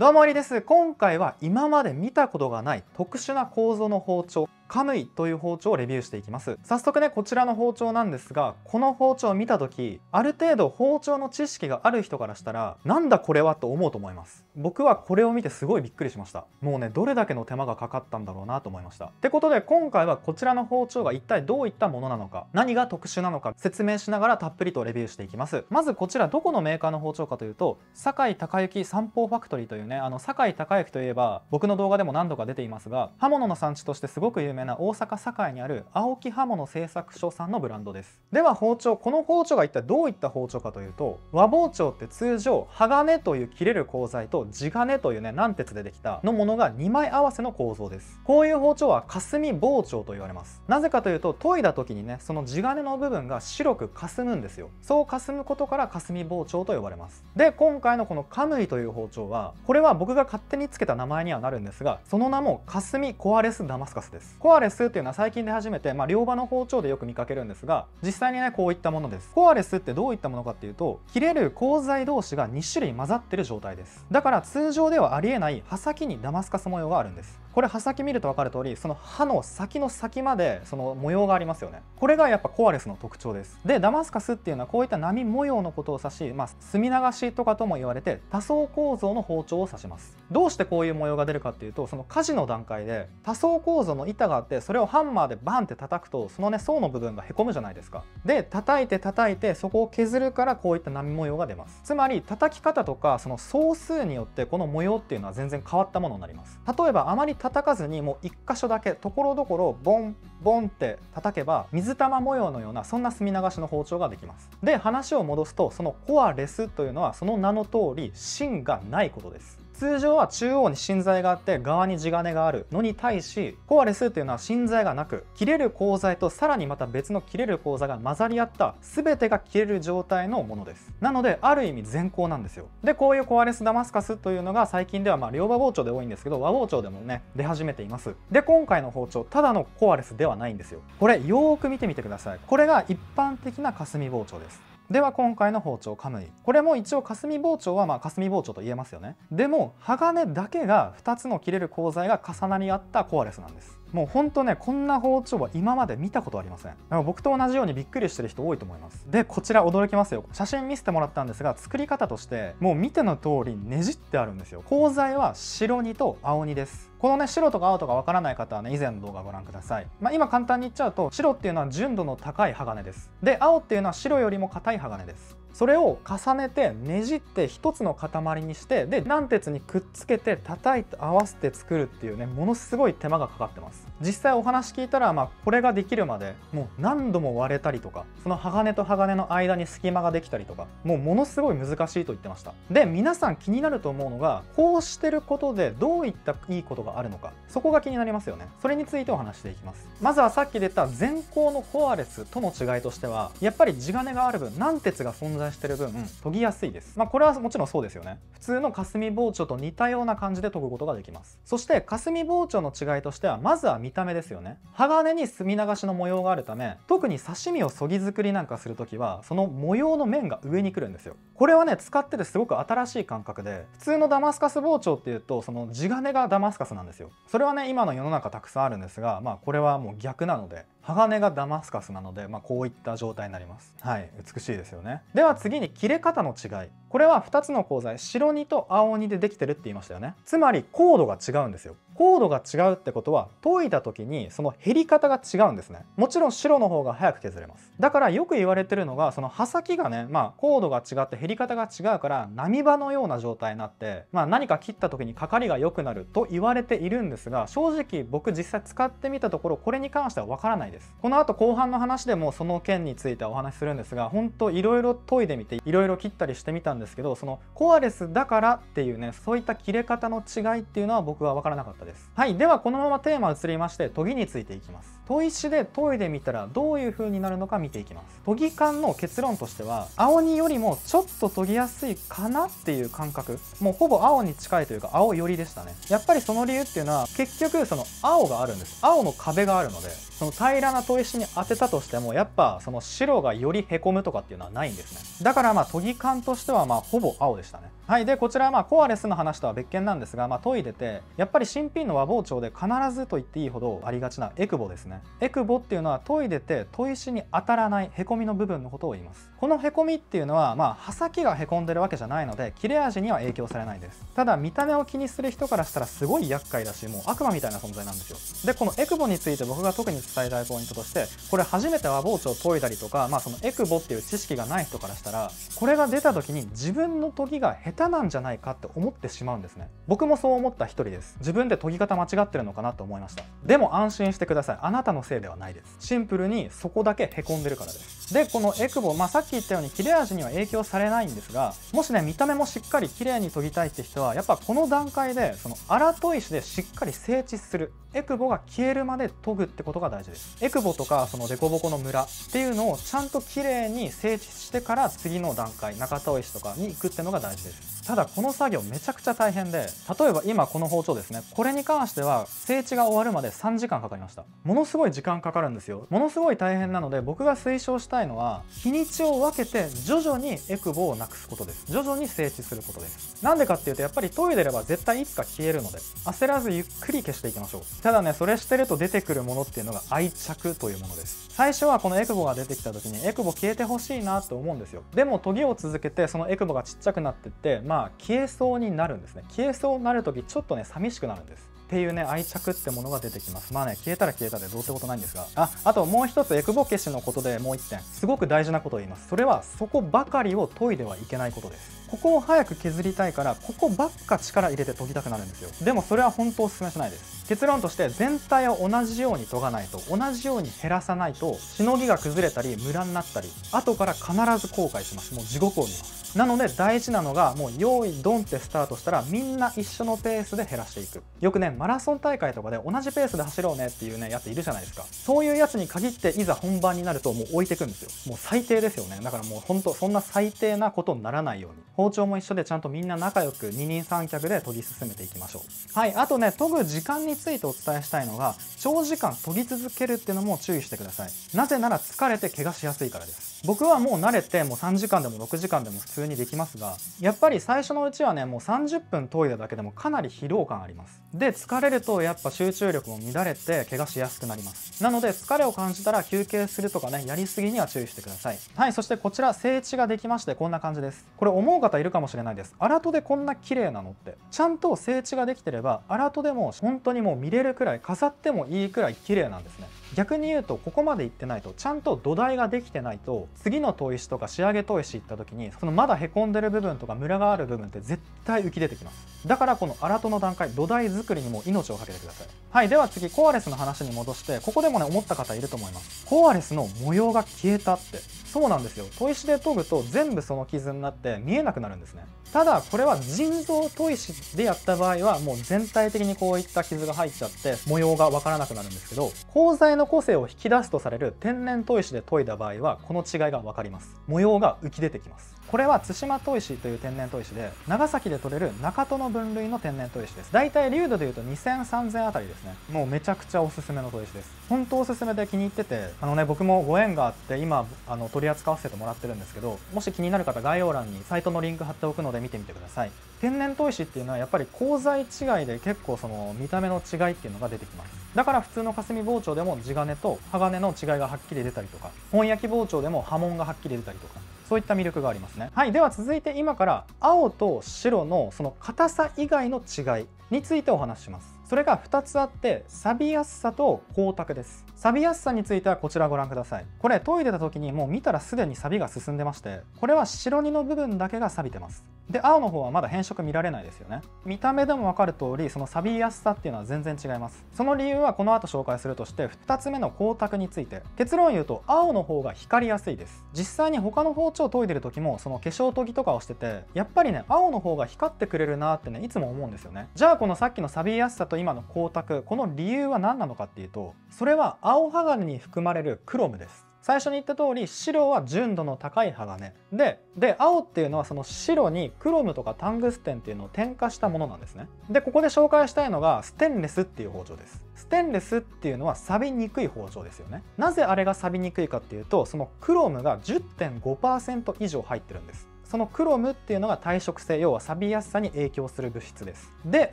どうもありです。今回は今まで見たことがない特殊な構造の包丁、カムイという包丁をレビューしていきます。早速ね、こちらの包丁なんですが、この包丁を見た時、ある程度包丁の知識がある人からしたら、なんだこれはと思うと思います。僕はこれを見てすごいびっくりしました。もうね、どれだけの手間がかかったんだろうなと思いました。ってことで今回はこちらの包丁が一体どういったものなのか、何が特殊なのか説明しながらたっぷりとレビューしていきます。まずこちらどこのメーカーの包丁かというと、堺隆之三宝ファクトリーというね、堺隆之といえば僕の動画でも何度か出ていますが、刃物の産地としてすごく有名な大阪堺にある青木刃物製作所さんのブランドです。では包丁、この包丁が一体どういった包丁かというと、和包丁って通常鋼という切れる鋼材と地金というね、軟鉄でできたのものが2枚合わせの構造です。こういう包丁は霞包丁と言われます。なぜかというと、研いだ時にね、その地金の部分が白く霞むんですよ。そう霞むことから霞包丁と呼ばれます。で、今回のこのカムイという包丁は、これは僕が勝手につけた名前にはなるんですが、その名も霞コアレスダマスカスです。コアレスっていうのは最近で初めて、両刃の包丁でよく見かけるんですが、実際にね、こういったものです。コアレスってどういったものかっていうと、切れる鋼材同士が2種類混ざってる状態です。だから通常ではありえない刃先にダマスカス模様があるんです。これ刃先見ると分かる通り、その刃の先の先までその模様がありますよね。これがやっぱコアレスの特徴です。で、ダマスカスっていうのはこういった波模様のことを指し、墨流しとかとも言われて多層構造の包丁を指します。どうしてこういう模様が出るかっていうと、その鍛冶の段階で多層構造の板があって、それをハンマーでバンって叩くと、そのね、層の部分がへこむじゃないですか。で、叩いてそこを削るからこういった波模様が出ます。つまり叩き方とかその総数によってこの模様っていうのは全然変わったものになります。例えばあまり叩かずにもう1箇所だけところどころボンボンって叩けば水玉模様のようなそんな墨流しの包丁ができます。で、話を戻すと、そのコアレスというのはその名の通り芯がないことです。通常は中央に芯材があって側に地金があるのに対し、コアレスっていうのは芯材がなく、切れる鋼材とさらにまた別の切れる鋼材が混ざり合った全てが切れる状態のものです。なのである意味全鋼なんですよ。で、こういうコアレスダマスカスというのが最近では両刃包丁で多いんですけど、和包丁でもね出始めています。で、今回の包丁ただのコアレスではないんですよ。これよーく見てみてください。これが一般的な霞包丁です。では今回の包丁カムイ、これも一応霞包丁は霞包丁と言えますよね。でも鋼だけが2つの切れる鋼材が重なり合ったコアレスなんです。もうほんとね、こんな包丁は今まで見たことありません。だから僕と同じようにびっくりしてる人多いと思います。で、こちら驚きますよ。写真見せてもらったんですが、作り方としてもう見ての通りねじってあるんですよ。鋼材は白2と青2です。このね、白とか青とかわからない方はね、以前の動画をご覧ください。今簡単に言っちゃうと、白っていうのは純度の高い鋼です。で、青っていうのは白よりも硬い鋼です。それを重ねてねじって一つの塊にして、で、軟鉄にくっつけて叩いて合わせて作るっていうね、ものすごい手間がかかってます。実際お話聞いたら、これができるまでもう何度も割れたりとか、その鋼と鋼の間に隙間ができたりとか、もうものすごい難しいと言ってました。で、皆さん気になると思うのが、こうしてることでどういったいいことがあるのか、そこが気になりますよね。それについてお話していきます。まずはさっき出た全鋼のコアレスとの違いとしては、やっぱり地金がある分、軟鉄が存在してる分研ぎやすいです。これはもちろんそうですよね。普通の霞包丁と似たような感じで研ぐことができます。そして霞包丁の違いとしては、まずは見た目ですよね。鋼に墨流しの模様があるため、特に刺身をそぎ作りなんかするときはその模様の面が上に来るんですよ。これはね、使っててすごく新しい感覚で、普通のダマスカス包丁っていうとその地金がダマスカスなんですよ。それはね、今の世の中たくさんあるんですが、これはもう逆なので、鋼がダマスカスなので、こういった状態になります。はい、美しいですよね。では次に切れ方の違い。これは2つの鋼材、白2と青2でできてるって言いましたよね。つまり硬度が違うんですよ。硬度が違うってことは、研いだ時にその減り方が違うんですね。もちろん白の方が早く削れます。だからよく言われてるのが、その刃先がね、硬度が違って減り方が違うから波刃のような状態になって、何か切った時にかかりが良くなると言われているんですが、正直僕実際使ってみたところ、これに関してはわからないです。この後後半の話でもその件についてはお話しするんですが、本当いろいろ研いでみていろいろ切ったりしてみたんですけど、そのコアレスだからっていうね、そういった切れ方の違いっていうのは僕は分からなかったです。はい、ではこのままテーマ移りまして、研ぎについていきます。砥石で研いでみたらどういう風になるのか見ていきます。研ぎ感の結論としては、青によりもちょっと研ぎやすいかなっていう感覚、もうほぼ青に近いというか青寄りでしたね。やっぱりその理由っていうのは、結局その青があるんです。青の壁があるので、その平らな砥石に当てたとしても、やっぱその白がよりへこむとかっていうのはないんですね。だから研ぎ感としてはほぼ青でしたね。はい、でこちらはコアレスの話とは別件なんですが、研いでてやっぱり新品の和包丁で必ずと言っていいほどありがちなエクボですね。エクボっていうのは研いでて砥石に当たらないへこみの部分のことを言います。このへこみっていうのは刃先がへこんでるわけじゃないので切れ味には影響されないです。ただ見た目を気にする人からしたらすごい厄介だし、もう悪魔みたいな存在なんですよ。でこのエクボについて僕が特に伝えたいポイントとして、これ初めて和包丁を研いだりとか、そのエクボっていう知識がない人からしたら、これが出た時に自分の研ぎが下手なんじゃないかって思ってしまうんですね。僕もそう思った一人です。自分で研ぎ方間違ってるのかなと思いました。でも安心してください。あなたのせいではないです。シンプルにそこだけへこんでるからです。でこのエクボ、さっき言ったように切れ味には影響されないんですが、もしね見た目もしっかり綺麗に研ぎたいって人はやっぱこの段階でその荒砥石でしっかり整地する、エクボが消えるまで研ぐってことが大事です。エクボとかその凸凹のムラっていうのをちゃんと綺麗に整地してから次の段階、中砥石とかに行くってのが大事です。ただこの作業めちゃくちゃ大変で、例えば今この包丁ですね、これに関しては整地が終わるまで3時間かかりました。ものすごい時間かかるんですよ。ものすごい大変なので、僕が推奨したいのは日にちを分けて徐々にエクボをなくすことです。徐々に整地することです。なんでかっていうと、やっぱり研いでれば絶対いつか消えるので、焦らずゆっくり消していきましょう。ただね、それしてると出てくるものっていうのが愛着というものです。最初はこのエクボが出てきた時にエクボ消えてほしいなと思うんですよ。でも研ぎを続けてそのエクボがちっちゃくなってって、消えそうになるんですね。消えそうになる時ちょっとね寂しくなるんです。っていうね、愛着ってものが出てきます。消えたら消えたでどうってことないんですが、あともう一つエクボ消しのことでもう一点すごく大事なことを言います。それはそこばかりを研いではいけないことです。ここを早く削りたいからここばっか力入れて研ぎたくなるんですよ。でもそれは本当おすすめしないです。結論として全体を同じように研がないと、同じように減らさないとしのぎが崩れたりムラになったり、後から必ず後悔します。もう地獄を見ます。なので大事なのが、もう用意ドンってスタートしたらみんな一緒のペースで減らしていく。よくねマラソン大会とかで同じペースで走ろうねっていうねやついるじゃないですか。そういうやつに限っていざ本番になるともう置いてくんですよ。もう最低ですよね。だからもうほんとそんな最低なことにならないように、包丁も一緒でちゃんとみんな仲良く二人三脚で研ぎ進めていきましょう。はい、あとね研ぐ時間についてお伝えしたいのが、長時間研ぎ続けるっていうのも注意してください。なぜなら疲れて怪我しやすいからです。僕はもう慣れてもう3時間でも6時間でも普通にできますが、やっぱり最初のうちはねもう30分研いだだけでもかなり疲労感あります。で疲れるとやっぱ集中力も乱れて怪我しやすくなります。なので疲れを感じたら休憩するとかね、やりすぎには注意してください。はい、そしてこちら整地ができましてこんな感じです。これ思う方いるかもしれないです。荒砥でこんな綺麗なのって。ちゃんと整地ができてれば荒砥でも本当にもう見れるくらい、飾ってもいいくらい綺麗なんですね。逆に言うとここまでいってないと、ちゃんと土台ができてないと次の砥石とか仕上げ砥石行った時にそのまだへこんでる部分とかムラがある部分って絶対浮き出てきます。だからこの荒砥の段階、土台作りにも命をかけてください。はい、では次コアレスの話に戻して、ここでもね思った方いると思います。コアレスの模様が消えたって。そうなんですよ。砥石で研ぐと全部その傷になって見えなくなるんですね。ただこれは人造砥石でやった場合はもう全体的にこういった傷が入っちゃって模様がわからなくなるんですけど、鋼材の個性を引き出すとされる天然砥石で研いだ場合はこの違いが分かります。模様が浮き出てきます。これは対馬砥石という天然砥石で、長崎で取れる中戸の分類の天然砥石です。だいたい粒度でいうと2000、3000あたりですね。もうめちゃくちゃおすすめの砥石です。本当おすすめで気に入ってて、僕もご縁があって今取り扱わせてもらってるんですけど、もし気になる方概要欄にサイトのリンク貼っておくので見てみてください。天然砥石っていうのはやっぱり鋼材違いで結構その見た目の違いっていうのが出てきます。だから普通の霞包丁でも地金と鋼の違いがはっきり出たりとか、本焼き包丁でも刃文がはっきり出たりとか、そういった魅力がありますね。はい、では続いて今から青と白のその硬さ以外の違いについてお話しします。それが2つあって、錆びやすさと光沢です。錆びやすさについてはこちらご覧ください。これ研いでた時にもう見たらすでに錆びが進んでまして、これは白2の部分だけが錆びてます。で青の方はまだ変色見られないですよね。見た目でも分かる通りその錆びやすさっていうのは全然違います。その理由はこの後紹介するとして、2つ目の光沢について。結論言うと青の方が光りやすいです。実際に他の包丁を研いでる時もその化粧研ぎとかをしてて、やっぱりね青の方が光ってくれるなってねいつも思うんですよね。じゃあこのさっきの錆びやすさと今の光沢、この理由は何なのかっていうと、それは青鋼に含まれるクロムです。最初に言った通り白は純度の高い鋼で青っていうのはその白にクロムとかタングステンっていうのを添加したものなんですね。でここで紹介したいのがステンレスっていう包丁です。ステンレスっていうのは錆びにくい包丁ですよね。なぜあれが錆びにくいかっていうと、そのクロムが 10.5% 以上入ってるんです。そのクロムっていうのが耐食性、要は錆びやすさに影響する物質です。で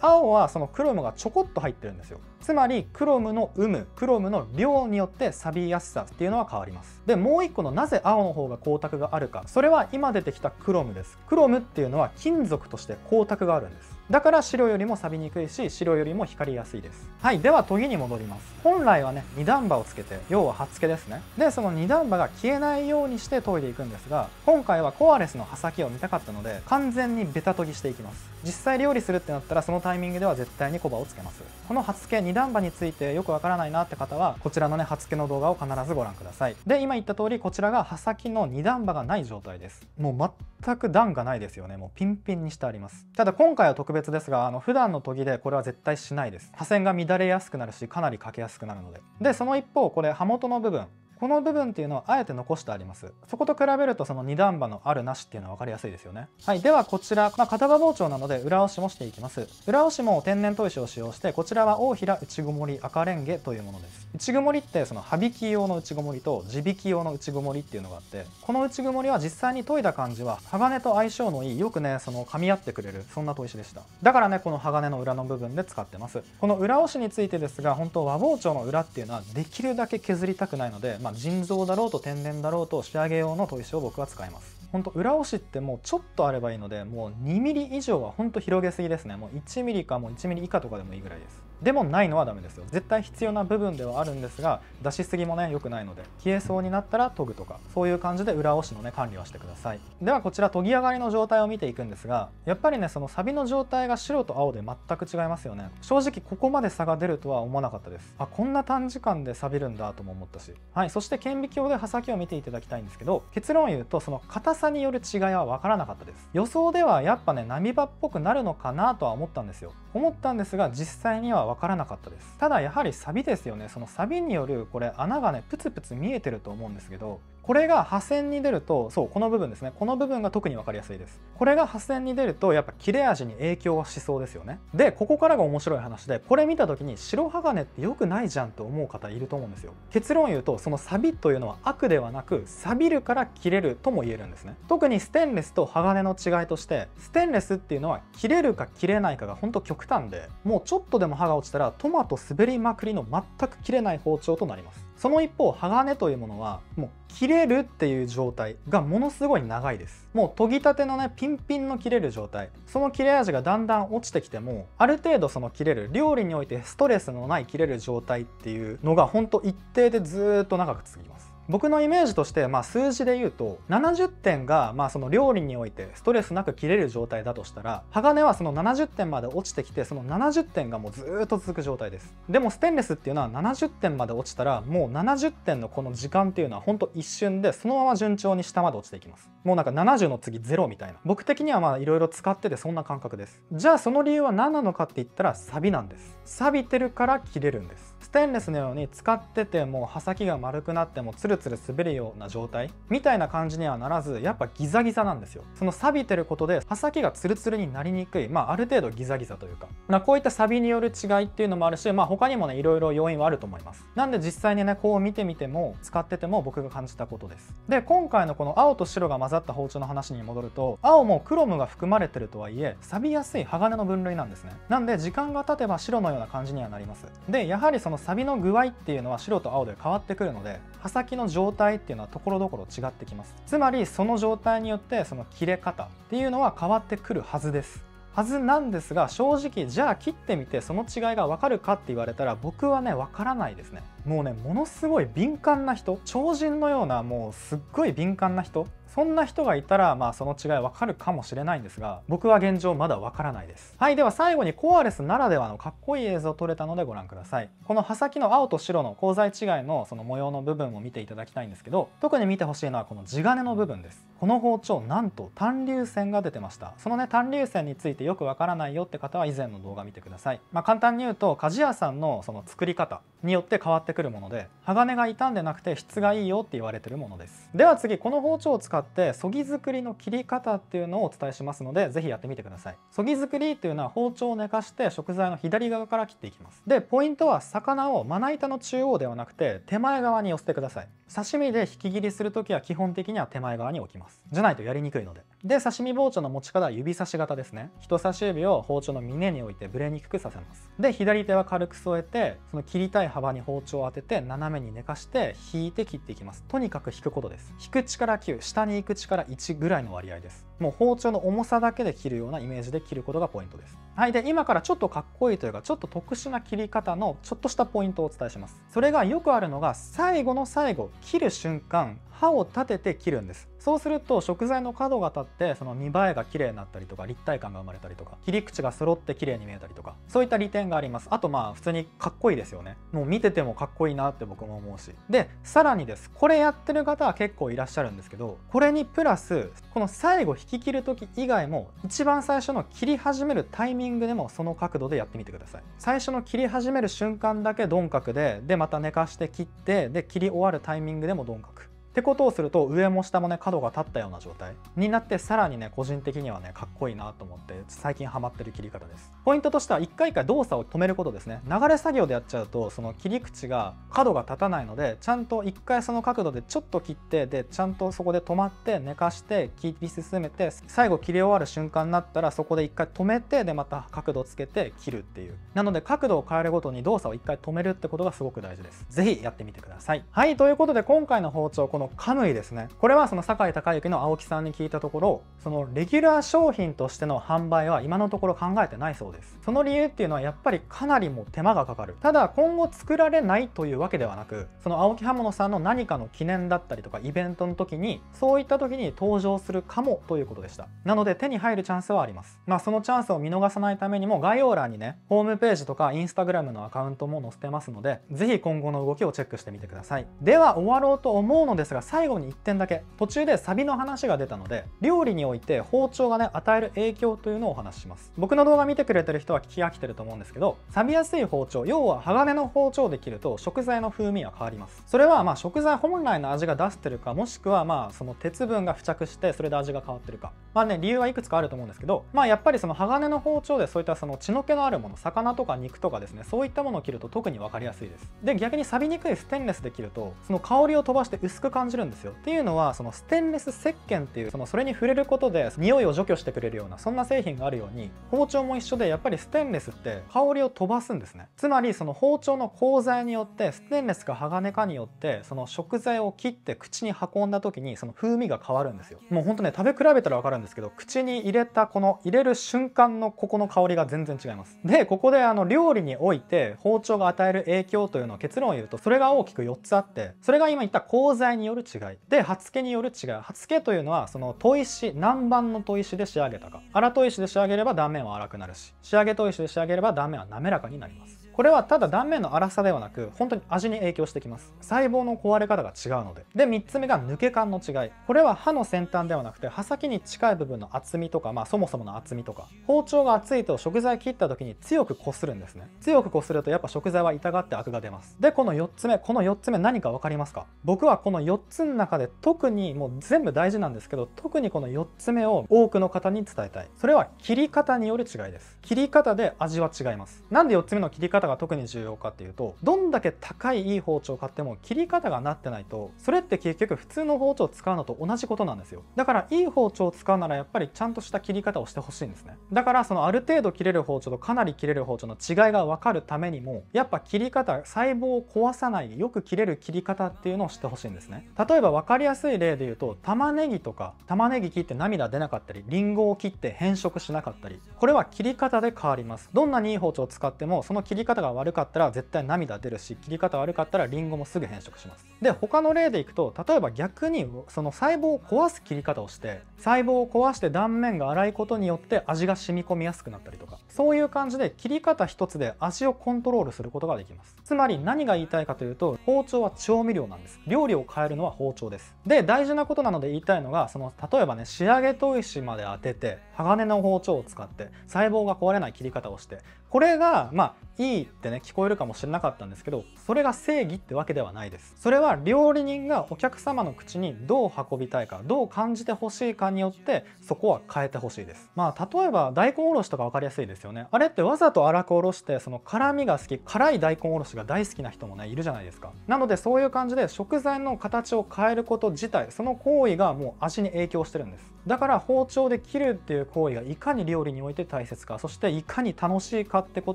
青はそのクロムがちょこっと入ってるんですよ。つまりクロムの有無、クロムの量によって錆びやすさっていうのは変わります。でもう一個のなぜ青の方が光沢があるか、それは今出てきたクロムです。クロムっていうのは金属として光沢があるんです。だから白よりも錆びにくいし、白よりも光りやすいです。はい、では研ぎに戻ります。本来はね、二段刃をつけて、要は刃付けですね。でその二段刃が消えないようにして研いでいくんですが、今回はコアレスの刃先を見たかったので完全にベタ研ぎしていきます。実際料理するってなったらそのタイミングでは絶対にコバをつけます。この刃付け二段刃についてよくわからないなって方はこちらのね刃付けの動画を必ずご覧ください。で今言った通りこちらが刃先の二段刃がない状態です。もう全く段がないですよね。もうピンピンにしてあります。ただ今回は特別ですが、普段の研ぎでこれは絶対しないです。刃線が乱れやすくなるし、かなりかけやすくなるので。でその一方これ刃元の部分、この部分っていうのをあえて残してあります。そこと比べるとその二段刃のあるなしっていうのは分かりやすいですよね。はい、ではこちら、片刃包丁なので裏押しもしていきます。裏押しも天然砥石を使用して、こちらは大平内曇り赤レンゲというものです。内曇りってその刃引き用の内曇りと地引き用の内曇りっていうのがあって、この内曇りは実際に研いだ感じは鋼と相性のいい、よくねその噛み合ってくれる、そんな砥石でした。だからねこの鋼の裏の部分で使ってます。この裏押しについてですが、本当和包丁の裏っていうのはできるだけ削りたくないので、腎臓だろうと天然だろうと仕上げ用の砥石を僕は使います。ほんと裏押しってもうちょっとあればいいので、もう2ミリ以上はほんと広げすぎですね。もう1ミリかもう1ミリ以下とかでもいいぐらいです。でもないのはダメですよ。絶対必要な部分ではあるんですが、出しすぎもね良くないので、消えそうになったら研ぐとか、そういう感じで裏押しのね管理はしてください。ではこちら研ぎ上がりの状態を見ていくんですが、やっぱりねそのサビの状態が白と青で全く違いますよね。正直ここまで差が出るとは思わなかったです。あ、こんな短時間で錆びるんだとも思ったし。はい、そして顕微鏡で刃先を見ていただきたいんですけど、結論を言うとその硬さによる違いは分からなかったです。予想ではやっぱね波刃っぽくなるのかなとは思ったんですが、実際には分からなかったです。ただやはりサビですよね。そのサビによるこれ穴がねプツプツ見えてると思うんですけど、これが刃線に出ると、そうこの部分ですね、この部分が特に分かりやすいです。これが刃線に出るとやっぱ切れ味に影響はしそうですよね。でここからが面白い話で、これ見た時に白鋼って良くないじゃんと思う方いると思うんですよ。結論を言うとそのサビというのは悪ではなく、錆びるから切れるとも言えるんですね。特にステンレスと鋼の違いとして、ステンレスっていうのは切れるか切れないかが本当極端で、もうちょっとでも刃が落ちたらトマト滑りまくりの全く切れない包丁となります。その一方鋼というものはもう切れるっていう状態がものすごい長いです。もう研ぎたてのねピンピンの切れる状態、その切れ味がだんだん落ちてきても、ある程度その切れる、料理においてストレスのない切れる状態っていうのが本当一定でずーっと長く続きます。僕のイメージとして、数字で言うと70点がその料理においてストレスなく切れる状態だとしたら、鋼はその70点まで落ちてきて、その70点がもうずーっと続く状態です。でもステンレスっていうのは70点まで落ちたら、もう70点のこの時間っていうのはほんと一瞬でそのまま順調に下まで落ちていきます。もうなんか70の次0みたいな、僕的にはいろいろ使っててそんな感覚です。じゃあその理由は何なのかって言ったらサビなんです。錆びてるから切れるんです。ステンレスのように使ってても刃先が丸くなってもツルツル滑るような状態みたいな感じにはならず、やっぱギザギザなんですよ。その錆びてることで刃先がツルツルになりにくい、ある程度ギザギザというか、こういった錆びによる違いっていうのもあるし、他にもねいろいろ要因はあると思います。なんで実際にねこう見てみても使ってても僕が感じたことです。で今回のこの青と白が混ざった包丁の話に戻ると、青もクロムが含まれてるとはいえ錆びやすい鋼の分類なんですね。なんで時間が経てば白のような感じにはなります。でやはりその錆びの具合っていうのは白と青で変わってくるので、刃先の状態っていうのはところどころ違ってきます。つまりその状態によってその切れ方っていうのは変わってくるはずなんですが、正直じゃあ切ってみてその違いが分かるかって言われたら、僕はね分からないですね。もうねものすごい敏感な人、超人のようなもうすっごい敏感な人、そんな人がいたらその違い分かるかもしれないんですが、僕は現状まだ分からないです。はい、では最後にコアレスならではのかっこいい映像撮れたのでご覧ください。この刃先の青と白の鋼材違いのその模様の部分を見ていただきたいんですけど、特に見てほしいのはこの地金の部分です。この包丁なんと単粒線が出てました。そのね単粒線についてよく分からないよって方は以前の動画見てください。簡単に言うと鍛冶屋さんのその作り方によって変わってくるもので、鋼が傷んでなくて質がいいよって言われてるものです。では次、この包丁を使ってそぎ作りの切り方っていうのをお伝えしますので、ぜひやってみてください。そぎ作りっていうのは包丁を寝かして食材の左側から切っていきます。でポイントは魚をまな板の中央ではなくて手前側に寄せてください。刺身で引き切りする時は基本的には手前側に置きます。じゃないとやりにくいので。で、刺身包丁の持ち方は指差し型ですね。人差し指を包丁の峰に置いてブレにくくさせます。で、左手は軽く添えて、その切りたい幅に包丁を当てて斜めに寝かして引いて切っていきます。とにかく引くことです。引く力9、下に行く力1ぐらいの割合です。もう包丁の重さだけで切るようなイメージで切ることがポイントです。はい。で、今からちょっとかっこいいというかちょっと特殊な切り方のちょっとしたポイントをお伝えします。それがよくあるのが最後の最後、切る瞬間刃を立てて切るんです。そうすると食材の角が立ってその見栄えが綺麗になったりとか立体感が生まれたりとか切り口が揃って綺麗に見えたりとかそういった利点があります。あとまあ普通にかっこいいですよね。もう見ててもかっこいいなって僕も思うし。でさらにです。これやってる方は結構いらっしゃるんですけど、これにプラスこの最後引き切る時以外も一番最初の切り始めるタイミングでもその角度でやってみてください。最初の切り始める瞬間だけ鈍角でまた寝かして切ってで切り終わるタイミングでも鈍角ってことをすると上も下もね角が立ったような状態になってさらにね個人的にはねかっこいいなと思って最近ハマってる切り方です。ポイントとしては一回一回動作を止めることですね。流れ作業でやっちゃうとその切り口が角が立たないのでちゃんと一回その角度でちょっと切ってでちゃんとそこで止まって寝かして切り進めて最後切り終わる瞬間になったらそこで一回止めてでまた角度つけて切るっていう。なので角度を変えるごとに動作を一回止めるってことがすごく大事です。ぜひやってみてください。はい、ということで今回の包丁このカムイですね。これはその酒井貴之の青木さんに聞いたところ、そのレギュラー商品としての販売は今のところ考えてないそうです。その理由っていうのはやっぱりかなりもう手間がかかる。ただ今後作られないというわけではなく、その青木刃物さんの何かの記念だったりとかイベントの時にそういった時に登場するかもということでした。なので手に入るチャンスはあります。そのチャンスを見逃さないためにも概要欄にねホームページとかインスタグラムのアカウントも載せてますので、ぜひ今後の動きをチェックしてみてください。では終わろうと思うのですが、最後に1点だけ途中でサビの話が出たので、料理において包丁がね与える影響というのをお話しします。僕の動画見てくれてる人は聞き飽きてると思うんですけど、錆びやすい包丁、要は鋼の包丁で切ると食材の風味は変わります。それは食材本来の味が出してるか、もしくはその鉄分が付着してそれで味が変わってるか、理由はいくつかあると思うんですけど、やっぱりその鋼の包丁でそういったその血の気のあるもの、魚とか肉とかですね、そういったものを切ると特に分かりやすいです。で逆に錆びにくいステンレスで切るとその香りを飛ばして薄く感じるんですよ。っていうのはそのステンレス石鹸っていうそれに触れることで匂いを除去してくれるようなそんな製品があるように、包丁も一緒でやっぱりステンレスって香りを飛ばすんですね。つまりその包丁の鋼材によってステンレスか鋼かによってその食材を切って口に運んだ時にその風味が変わるんですよ。もうほんとね、食べ比べたら分かるんですけど、口に入れたこの入れる瞬間のここの香りが全然違います。でここで料理において包丁が与える影響というのを結論を言うと、それが大きく4つあって、それが今言った鋼材による違いで、刃付けによる違い。刃付けというのはその砥石、何番の砥石で仕上げたか、粗砥石で仕上げれば断面は粗くなるし、仕上げ砥石で仕上げれば断面は滑らかになります。これはただ断面の粗さではなく本当に味に影響してきます。細胞の壊れ方が違うので。で3つ目が抜け感の違い。これは刃の先端ではなくて刃先に近い部分の厚みとか、そもそもの厚みとか、包丁が厚いと食材切った時に強く擦るんですね。強く擦るとやっぱ食材は痛がってアクが出ます。でこの4つ目何か分かりますか？僕はこの4つの中で特にもう全部大事なんですけど、特にこの4つ目を多くの方に伝えたい。それは切り方による違いです。切り方で味は違います。なんで4つ目の切り方が特に重要かっていうと、どんだけ高いいい包丁を買っても切り方がなってないと、それって結局普通の包丁を使うのと同じことなんですよ。だからいい包丁を使うならやっぱりちゃんとした切り方をしてほしいんですね。だからそのある程度切れる包丁とかなり切れる包丁の違いが分かるためにも、やっぱ切り方、細胞を壊さないよく切れる切り方っていうのを知ってほしいんですね。例えば分かりやすい例で言うと、玉ねぎとか、玉ねぎ切って涙出なかったり、リンゴを切って変色しなかったり、これは切り方で変わります。どんなにいい包丁を使ってもその切り方が悪かったら絶対涙出るし、切り方悪かったらリンゴもすぐ変色します。で他の例でいくと、例えば逆にその細胞を壊す切り方をして、細胞を壊して断面が粗いことによって味が染み込みやすくなったりとか、そういう感じで切り方一つで味をコントロールすることができます。つまり何が言いたいかというと、包丁は調味料なんです。料理を変えるのは包丁です。で大事なことなので言いたいのが、例えばね、仕上げ砥石まで当てて鋼の包丁を使って細胞が壊れない切り方をしてこれがいいってね聞こえるかもしれなかったんですけど、それが正義ってわけではないです。それは料理人がお客様の口にどう運びたいか、どう感じてほしいかによってそこは変えてほしいです。例えば大根おろしとか分かりやすいですよね。あれってわざと粗くおろして、その辛みが好き、辛い大根おろしが大好きな人もねいるじゃないですか。なのでそういう感じで食材の形を変えること自体、その行為がもう味に影響してるんです。だから包丁で切るっていう行為がいかに料理において大切か、そしていかに楽しいかってこ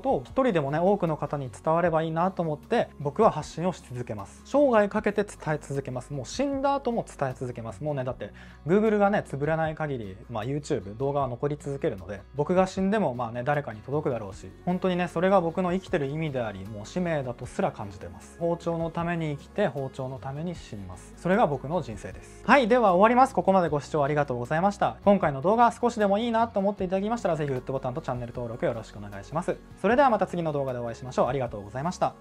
とを一人でもね多くの方に伝わればいいなと思って僕は発信をし続けます。生涯かけて伝え続けます。もう死んだ後も伝え続けます。もうねだって Google がね潰れない限り、YouTube 動画は残り続けるので、僕が死んでも誰かに届くだろうし、本当にねそれが僕の生きてる意味であり、もう使命だとすら感じてます。包丁のために生きて包丁のために死にます。それが僕の人生です。はい、では終わります。ここまでご視聴ありがとうございました。今回の動画少しでもいいなと思っていただきましたら、ぜひグッドボタンとチャンネル登録よろしくお願いします。それではまた次の動画でお会いしましょう。ありがとうございました。